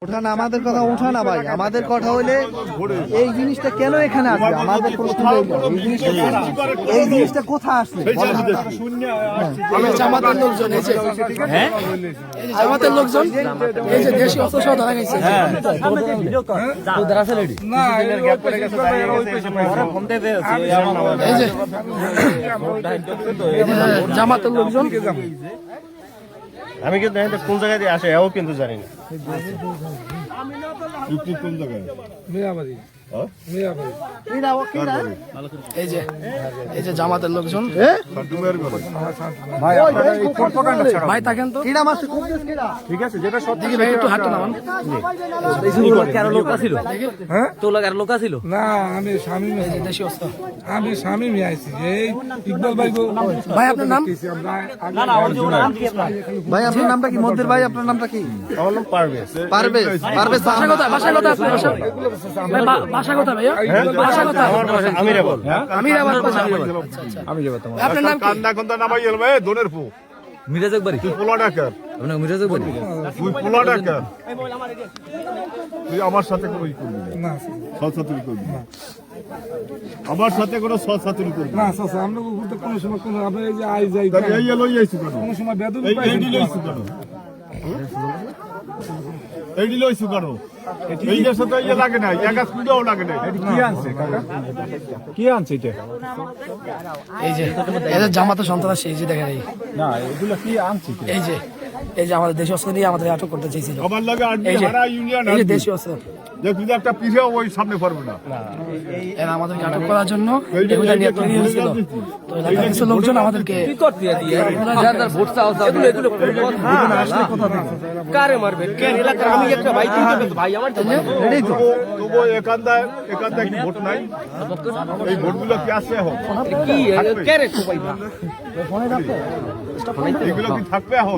ওঠা না, আমাদের কথা ওঠা না ভাই, আমাদের কথা হইলে এই জিনিসটা কেন এখানে আসবে? আমাদের প্রশ্ন এই জিনিসটা কোথায় আসবে? আমি জামাতের লোকজন এই যে হ্যাঁ জামাতের লোকজন এই যে দেশি অস্ত্র সহ ধরা গেছে এই যে জামাতের লোকজন আমি কিন্তু কোন জায়গায় দিয়ে আসে এও কিন্তু জানি না। কোন জায়গায়? এই যে জামাতের লোকজন ভাই থাকেন তো ঠিক আছে, যেটা সত্যি দেখি ভাই একটু হাঁটতে নামান না আমি স্বামী দেশি অস্ত্র আমি স্বামী আইছি এই ইকবাল ভাই ভাই আপনার নাম ভাই আপনার নামটা কি? মধ্যের ভাই আপনার নামটা কি? আমার নাম পারভেজ। পারভেজ। পারভেজ ভাষা কথা আপনার ভাষা কথা ভাইয়া ভাষা কথা আমিরাবাদ। আমিরাবাদ আপনার নাম কি কান্দা কান্দা নামাই গেল ভাই দোনের পু মিরাজক বাড়ি তুই পোলা ডাকার, আপনার মিরাজক বাড়ি তুই পোলা ডাকার, তুই আমার সাথে কোনো ই করবি না, সৎসাতুরি করবি না, আমার সাথে কোনো সৎসাতুরি করবি না না। আচ্ছা আমরা বলতে কোনো সময় কোনো আপনি এই যে আই যাই তাহলে এই লই আইছো কেন? কোনো সময় বেদবি এই লইছো কেন? এই লইছো কেন? এই দেশে তো ইয়ে লাগে না, এক গাছ কুড়াও লাগে না। কি আনছে কাকা? কি আনছে এটা? এই যে এদের জামাতের সন্ত্রাস এই যে দেখেন এই না এগুলো কি আনছে? এই যে আমাদের দেশি অস্ত্র দিয়ে আমাদের আটক করতে চাইছিল আমার লাগে আর্মি এই যে হারা ইউনিয়ন এই যে দেশি অস্ত্র যে তুই একটা পিছিয়ে ওই সামনে পারবে না। এরা আমাদেরকে আটক করার জন্য এগুলা নিয়ে তৈরি হয়েছিল। তো এলাকার কিছু লোকজন আমাদেরকে কারে মারবে কেন এলাকার আমি একটা ভাই ভাই আমার তবু এখানটায় কি ভোট নাই? এই ভোটগুলো কি আসে এখন? কি কে রে ভাই এগুলো কি থাকবে এখন?